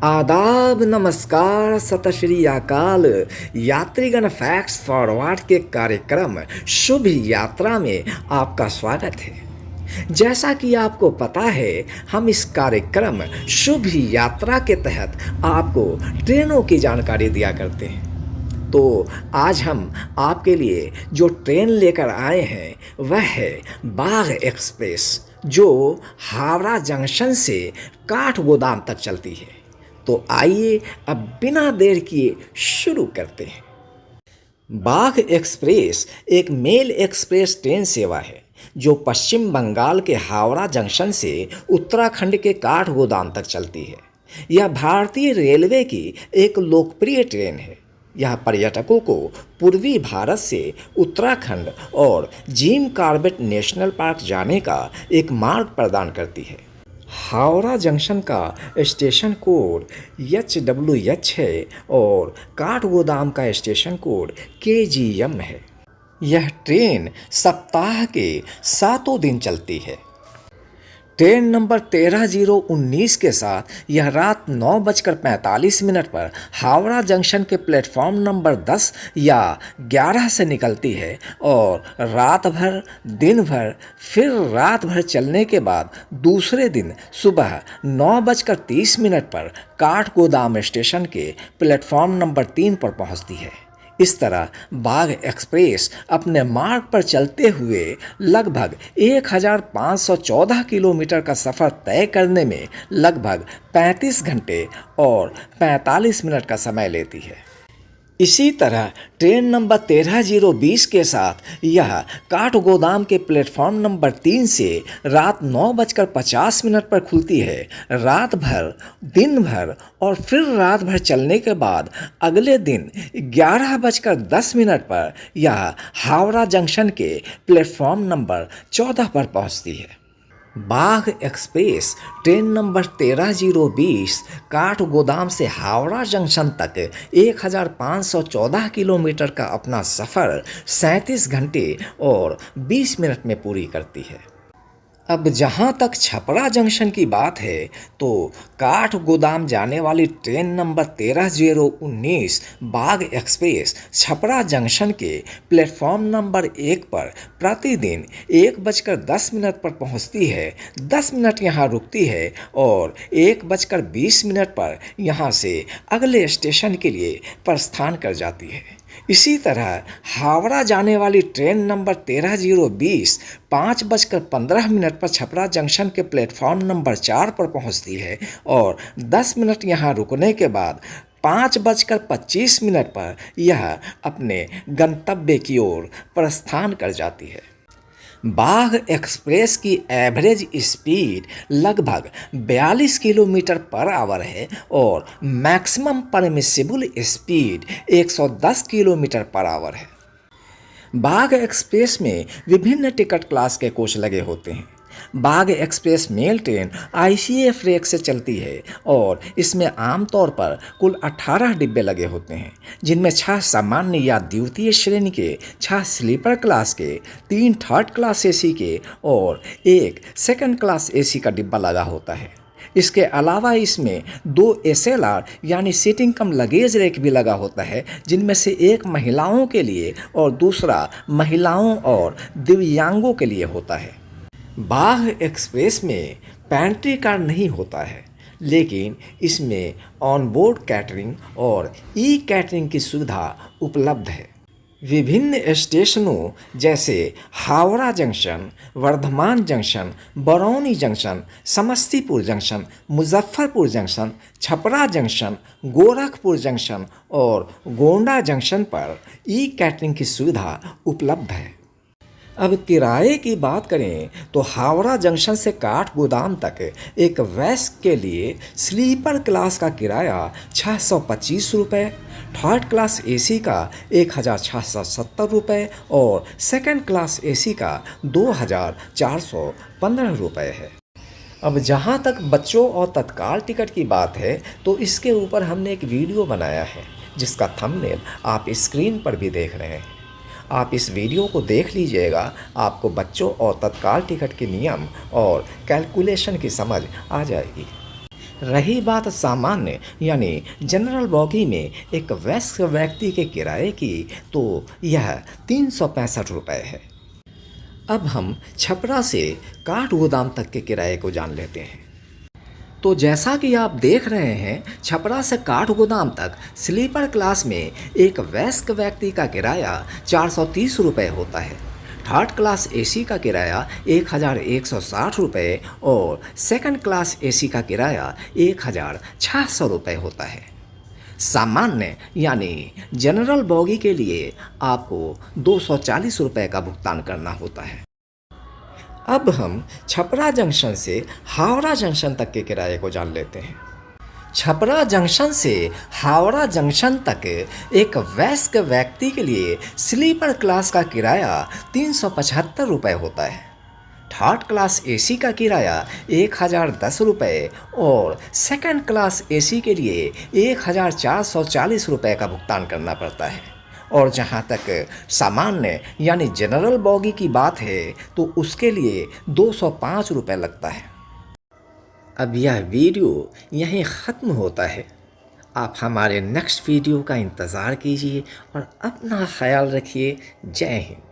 आदाब नमस्कार सत श्री अकाल। यात्रीगण फैक्ट्स फॉरवर्ड के कार्यक्रम शुभ यात्रा में आपका स्वागत है। जैसा कि आपको पता है, हम इस कार्यक्रम शुभ यात्रा के तहत आपको ट्रेनों की जानकारी दिया करते हैं। तो आज हम आपके लिए जो ट्रेन लेकर आए हैं वह है बाघ एक्सप्रेस, जो हावड़ा जंक्शन से काठगोदाम तक चलती है। तो आइए अब बिना देर किए शुरू करते हैं। बाघ एक्सप्रेस एक मेल एक्सप्रेस ट्रेन सेवा है जो पश्चिम बंगाल के हावड़ा जंक्शन से उत्तराखंड के काठगोदाम तक चलती है। यह भारतीय रेलवे की एक लोकप्रिय ट्रेन है। यह पर्यटकों को पूर्वी भारत से उत्तराखंड और जिम कॉर्बेट नेशनल पार्क जाने का एक मार्ग प्रदान करती है। हावड़ा जंक्शन का स्टेशन कोड HWH है और काठगोदाम का स्टेशन कोड KGM है। यह ट्रेन सप्ताह के 7 दिन चलती है। ट्रेन नंबर 13019 के साथ यह रात 9:45 पर हावड़ा जंक्शन के प्लेटफॉर्म नंबर 10 या 11 से निकलती है और रात भर, दिन भर, फिर रात भर चलने के बाद दूसरे दिन सुबह 9:30 पर काठगोदाम स्टेशन के प्लेटफॉर्म नंबर 3 पर पहुंचती है। इस तरह बाघ एक्सप्रेस अपने मार्ग पर चलते हुए लगभग 1514 किलोमीटर का सफ़र तय करने में लगभग 35 घंटे और 45 मिनट का समय लेती है। इसी तरह ट्रेन नंबर 13020 के साथ यह काठगोदाम के प्लेटफॉर्म नंबर 3 से रात 9:50 पर खुलती है। रात भर, दिन भर और फिर रात भर चलने के बाद अगले दिन 11:10 पर यह हावड़ा जंक्शन के प्लेटफॉर्म नंबर 14 पर पहुंचती है। बाघ एक्सप्रेस ट्रेन नंबर 13020 काठगोदाम से हावड़ा जंक्शन तक 1514 किलोमीटर का अपना सफ़र 37 घंटे और 20 मिनट में पूरी करती है। अब जहाँ तक छपरा जंक्शन की बात है, तो काठगोदाम जाने वाली ट्रेन नंबर 13019 बाघ एक्सप्रेस छपरा जंक्शन के प्लेटफॉर्म नंबर 1 पर प्रतिदिन 1:10 पर पहुँचती है, 10 मिनट यहाँ रुकती है और 1:20 पर यहाँ से अगले स्टेशन के लिए प्रस्थान कर जाती है। इसी तरह हावड़ा जाने वाली ट्रेन नंबर 13020 5:15 पर छपरा जंक्शन के प्लेटफॉर्म नंबर 4 पर पहुंचती है और 10 मिनट यहाँ रुकने के बाद 5:25 पर यह अपने गंतव्य की ओर प्रस्थान कर जाती है। बाघ एक्सप्रेस की एवरेज स्पीड लगभग 42 किलोमीटर पर आवर है और maximum permissible speed 110 kilometre per hour है। बाघ एक्सप्रेस में विभिन्न टिकट क्लास के कोच लगे होते हैं। Bagh express mail train ICF rake से चलती है और इसमें आमतौर पर कुल 18 डिब्बे लगे होते हैं, जिनमें 6 सामान्य या द्वितीय श्रेणी के, 6 स्लीपर क्लास के, 3 थर्ड क्लास AC के और 1 सेकंड क्लास AC का डिब्बा लगा होता है। इसके अलावा इसमें 2 SLR यानी सीटिंग कम लगेज रैक भी लगा होता है, जिनमें से एक महिलाओं के लिए और दूसरा महिलाओं और दिव्यांगों के लिए होता है। बाघ एक्सप्रेस में पैंट्री कार नहीं होता है, लेकिन इसमें ऑनबोर्ड कैटरिंग और कैटरिंग की सुविधा उपलब्ध है। विभिन्न स्टेशनों जैसे Howrah junction, Bardhaman junction, Barauni junction, Samastipur junction, Muzaffarpur junction, Chhapra junction, Gorakhpur junction और गोंडा जंक्शन पर कैटरिंग की सुविधा उपलब्ध है। अब किराए की बात करें तो हावड़ा जंक्शन से काठगोदाम तक एक वयस्क के लिए स्लीपर क्लास का किराया 625 रुपये, थर्ड क्लास AC का 1670 रुपये और सेकंड क्लास AC का 2415 रुपये है। अब जहां तक बच्चों और तत्काल टिकट की बात है, तो इसके ऊपर हमने एक वीडियो बनाया है जिसका थंबनेल आप स्क्रीन पर भी देख रहे हैं। आप इस वीडियो को देख लीजिएगा, आपको बच्चों और तत्काल टिकट के नियम और कैलकुलेशन की समझ आ जाएगी। रही बात सामान्य यानी जनरल बॉगी में एक वयस्क व्यक्ति के किराए की, तो यह 365 रुपये है। अब हम छपरा से काठगोदाम तक के किराए को जान लेते हैं। तो जैसा कि आप देख रहे हैं, छपरा से काठगोदाम तक स्लीपर क्लास में एक वयस्क व्यक्ति का किराया 430 रुपये होता है। थर्ड क्लास एसी का किराया 1160 रुपये और सेकंड क्लास एसी का किराया 1600 रुपये होता है। सामान्य यानी जनरल बॉगी के लिए आपको 240 रुपये का भुगतान करना होता है। अब हम छपरा जंक्शन से हावड़ा जंक्शन तक के किराए को जान लेते हैं। छपरा जंक्शन से हावड़ा जंक्शन तक एक वयस्क व्यक्ति के लिए स्लीपर क्लास का किराया 375 रुपये होता है। थर्ड क्लास एसी का किराया 1010 रुपये और सेकंड क्लास एसी के लिए 1440 रुपये का भुगतान करना पड़ता है। और जहाँ तक सामान्य यानी जनरल बॉगी की बात है, तो उसके लिए 205 रुपये लगता है। अब यह वीडियो यहीं ख़त्म होता है। आप हमारे नेक्स्ट वीडियो का इंतज़ार कीजिए और अपना ख्याल रखिए। जय हिंद।